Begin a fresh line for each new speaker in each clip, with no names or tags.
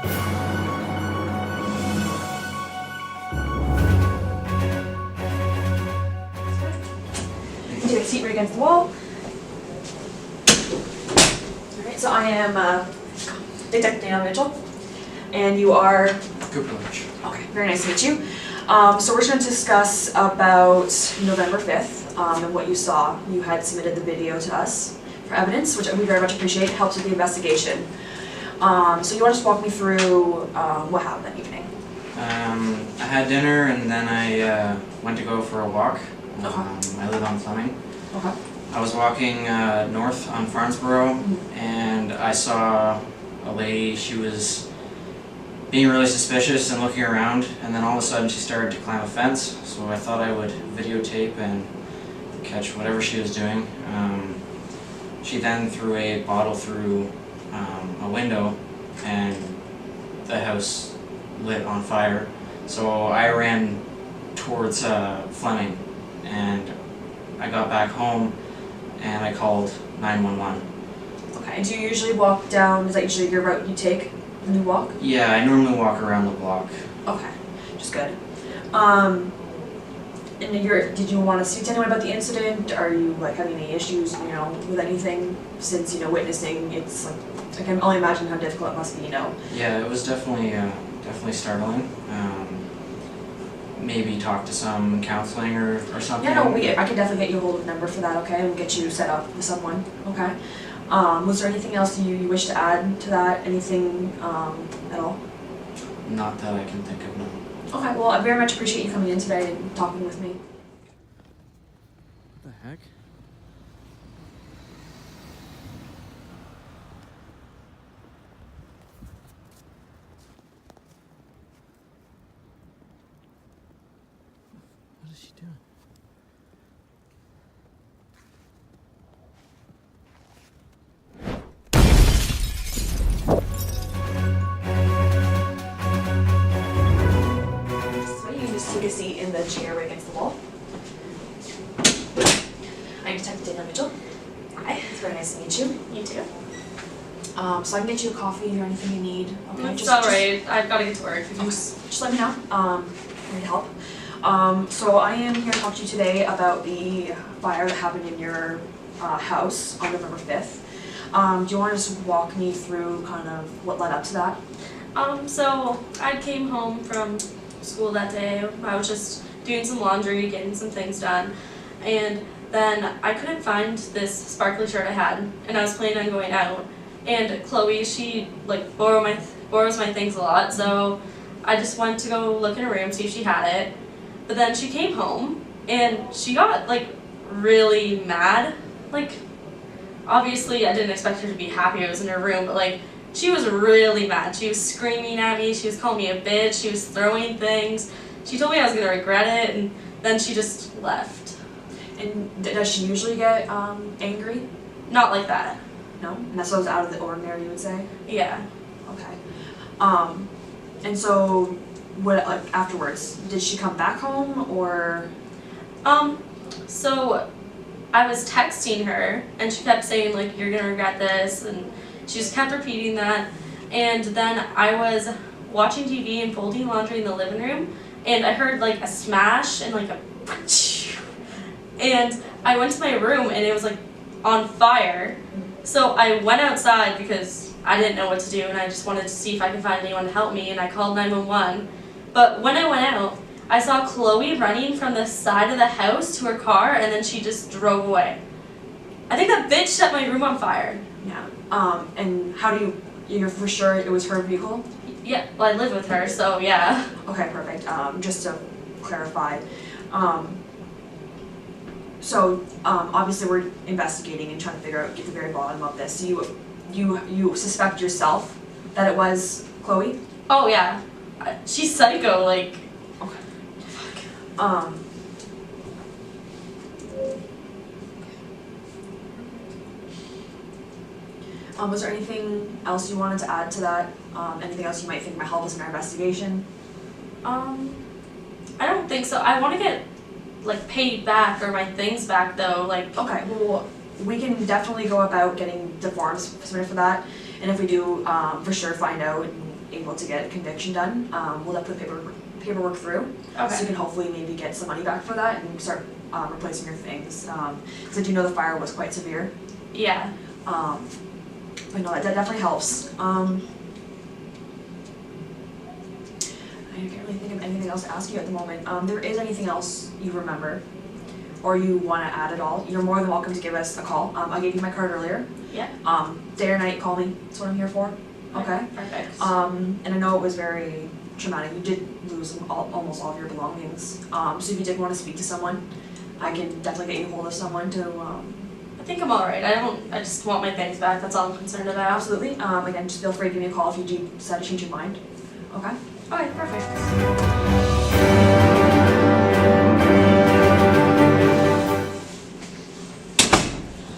Take a seat right against the wall. Alright, so I am Detective Danielle Mitchell, and you are?
Cooperage.
Okay, very nice to meet you. So we're just going to discuss about November 5th and what you saw. You had submitted the video to us for evidence, which we very much appreciate. It helps with the investigation. So you want to just walk me through what happened that evening?
I had dinner and then I went to go for a walk. I live on Fleming.
Okay.
I was walking north on Farnsborough and I saw a lady. She was being really suspicious and looking around, and then all of a sudden she started to climb a fence, so I thought I would videotape and catch whatever she was doing. She then threw a bottle through a window and the house lit on fire. So I ran towards Fleming and I got back home and I called 911.
Okay, and do you usually walk down, is that usually your route you take when you walk?
Yeah, I normally walk around the block.
Okay, just good. And did you want to speak to anyone about the incident? Are you like having any issues, with anything since, witnessing? It's like, I can only imagine how difficult it must be,
Yeah, it was definitely startling. Maybe talk to some counseling or something.
Yeah, no, I can definitely get you a hold of a number for that, okay, and get you set up with someone, okay? Was there anything else you wish to add to that? Anything at all?
Not that I can think of, no.
Okay, well, I very much appreciate you coming in today and talking with me.
What the heck? What is she doing?
Take a seat in the chair right against the wall. I'm Detective Danielle Mitchell. Hi. It's very nice to meet you. You too. So I can get you a coffee or anything you need. Okay.
It's alright. I've got to get to work.
Just let me know. I need help. So I am here to talk to you today about the fire that happened in your house on November 5th. Do you want to just walk me through kind of what led up to that?
So I came home from school that day. I was just doing some laundry, getting some things done, and then I couldn't find this sparkly shirt I had, and I was planning on going out. And Chloe, she borrows my things a lot, so I just went to go look in her room, see if she had it. But then she came home and she got really mad. Obviously I didn't expect her to be happy I was in her room, but she was really mad. She was screaming at me, she was calling me a bitch, she was throwing things. She told me I was going to regret it, and then she just left.
And does she usually get angry?
Not like that.
No? And that's what was out of the ordinary, you would say?
Yeah.
Okay. And so, what, afterwards, did she come back home, or?
So I was texting her, and she kept saying, you're going to regret this, and she just kept repeating that. And then I was watching TV and folding laundry in the living room, and I heard a smash and a and I went to my room and it was on fire. So I went outside because I didn't know what to do, and I just wanted to see if I could find anyone to help me, and I called 911. But when I went out, I saw Chloe running from the side of the house to her car, and then she just drove away. I think that bitch set my room on fire.
Yeah. And how do you're for sure it was her vehicle?
Yeah, well, I live with her, so yeah.
Okay, perfect. Just to clarify. So obviously we're investigating and trying to get to the very bottom of this. So you suspect yourself that it was Chloe?
Oh yeah. She's psycho,
Okay. Fuck. Was there anything else you wanted to add to that? Anything else you might think might help us in our investigation?
I don't think so. I want to get paid back or my things back though.
Okay, well, we can definitely go about getting the forms submitted for that, and if we do, for sure find out and able to get a conviction done, we'll have to put paperwork through. So you
Okay.
can hopefully maybe get some money back for that and start replacing your things. Because I do know the fire was quite severe.
Yeah.
But no, that definitely helps. I can't really think of anything else to ask you at the moment. There is anything else you remember or you want to add at all, you're more than welcome to give us a call. I gave you my card earlier.
Yeah.
Day or night, call me. That's what I'm here for. Okay.
Perfect.
And I know it was very traumatic. You did lose almost all of your belongings. So if you did want to speak to someone, I can definitely get you a hold of someone to.
I think I'm alright. I just want my things back. That's all I'm concerned about.
Absolutely. Again, just feel free to give me a call if you do decide to change your mind. Okay.
Okay, perfect.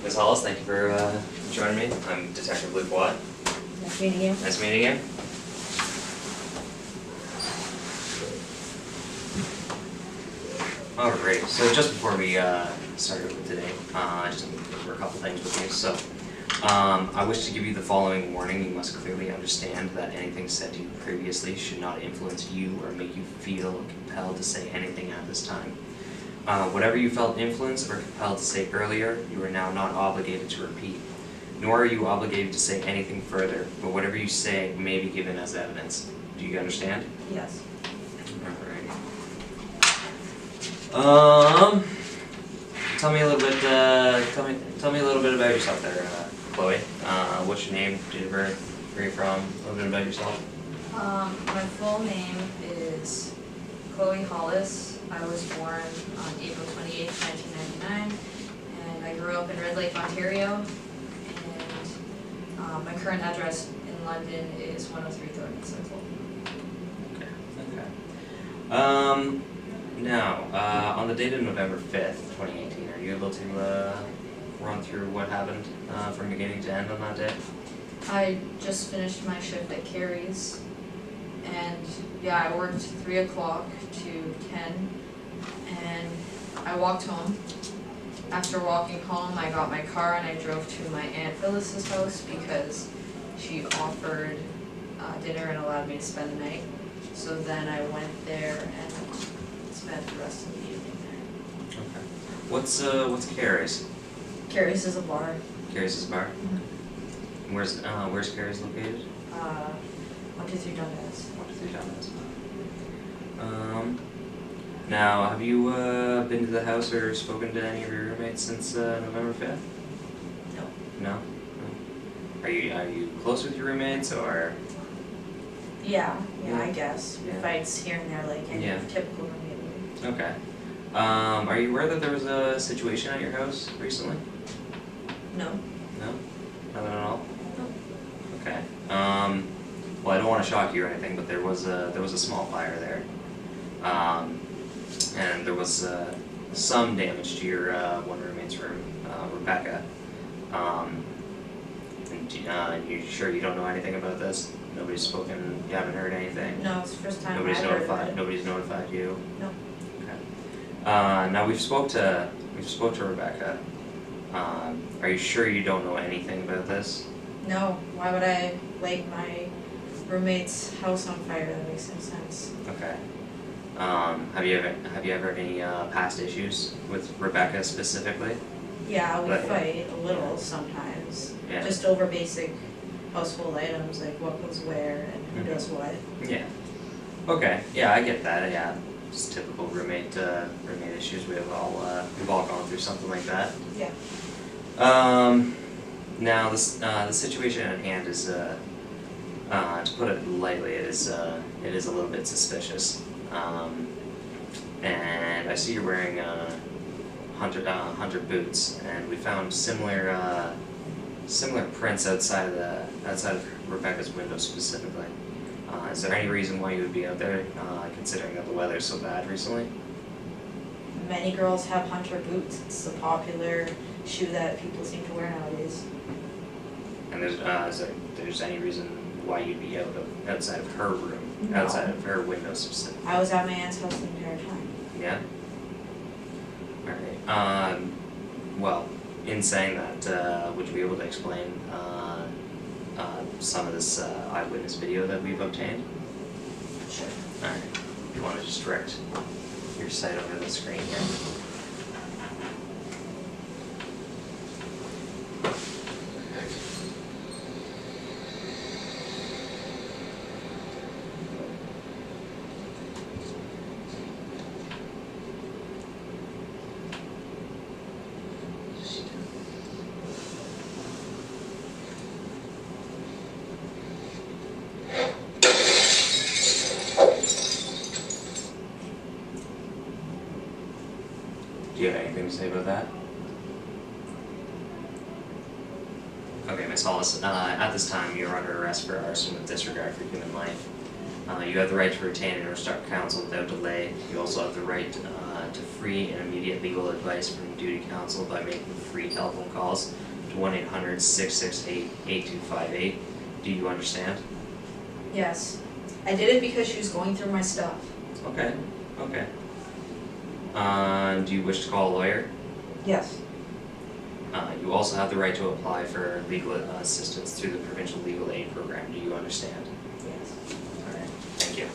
Ms. Hollos, thank you for joining me. I'm Detective Luke Watt.
Nice meeting you.
Nice meeting you. Alright, so just before we started with today, I just need to go over a couple things with you. So, I wish to give you the following warning. You must clearly understand that anything said to you previously should not influence you or make you feel compelled to say anything at this time. Whatever you felt influenced or compelled to say earlier, you are now not obligated to repeat. Nor are you obligated to say anything further, but whatever you say may be given as evidence. Do you understand?
Yes.
Alright. Tell me a little bit. Tell me a little bit about yourself there, Chloe. What's your name? Date of birth? Where are you from? A little bit about yourself.
My full name is Chloe Hollos. I was born on April 28th, 1999, and I grew up in Red Lake, Ontario. And my current address in London is 103 Thornton Circle.
Okay. Now, on the date of November 5th, 2018, are you able to run through what happened from beginning to end on that day?
I just finished my shift at Carrie's, and yeah, I worked 3 o'clock to 10, and I walked home. After walking home, I got my car and I drove to my Aunt Phyllis's house because she offered dinner and allowed me to spend the night. So then I went there and spent the rest of the evening there.
Okay. What's Carrie's?
Carrie's is a bar.
Carrie's is a bar? And where's Carrie's located?
123 Dundas.
123 Dundas. Now, have you been to the house or spoken to any of your roommates since November 5th?
No.
No? No? Are you close with your roommates or?
Yeah,
Yeah.
I guess.
Yeah.
Fights here and there like any
Yeah.
typical roommate would.
Okay. Are you aware that there was a situation at your house recently?
No.
No? Nothing at all?
No.
Okay. Well, I don't want to shock you or anything, but there was a small fire there. And there was some damage to your one roommate's room, Rebecca. And you sure you don't know anything about this? Nobody's spoken. You haven't heard anything.
No, it's the first time
Nobody's
I've heard of
notified.
it.
Nobody's notified you.
No.
Okay. Now we've spoke to Rebecca. Are you sure you don't know anything about this?
No. Why would I light my roommate's house on fire? That makes no sense.
Okay. Have you ever had any past issues with Rebecca specifically?
Yeah, we
But-
fight a little sometimes.
Yeah.
Just over basic household items like what goes where and who does what.
Yeah. Okay. Yeah, I get that. Yeah, just typical roommate issues. We've all gone through something like that.
Yeah.
Now the situation at hand is to put it lightly, it is a little bit suspicious. And I see you're wearing hunter boots, and we found similar prints outside of Rebecca's window specifically. Is there any reason why you would be out there, considering that the weather's so bad recently?
Many girls have hunter boots. It's a popular shoe that people seem to wear nowadays.
And there's any reason why you'd be outside of her room,
No.
outside of her window specifically?
I was at my aunt's house the entire time.
Yeah? Alright. Well, in saying that, would you be able to explain some of this eyewitness video that we've obtained?
Sure.
Alright, if you wanna just direct your sight over the screen here. Do you have anything to say about that? Okay, Ms. Hollis, at this time, you're under arrest for arson with disregard for human life. You have the right to retain and instruct counsel without delay. You also have the right to free and immediate legal advice from duty counsel by making free telephone calls to 1-800-668-8258. Do you understand?
Yes. I did it because she was going through my stuff.
Okay, okay. Do you wish to call a lawyer?
Yes.
You also have the right to apply for legal assistance through the provincial legal aid program. Do you understand?
Yes.
Alright, thank you.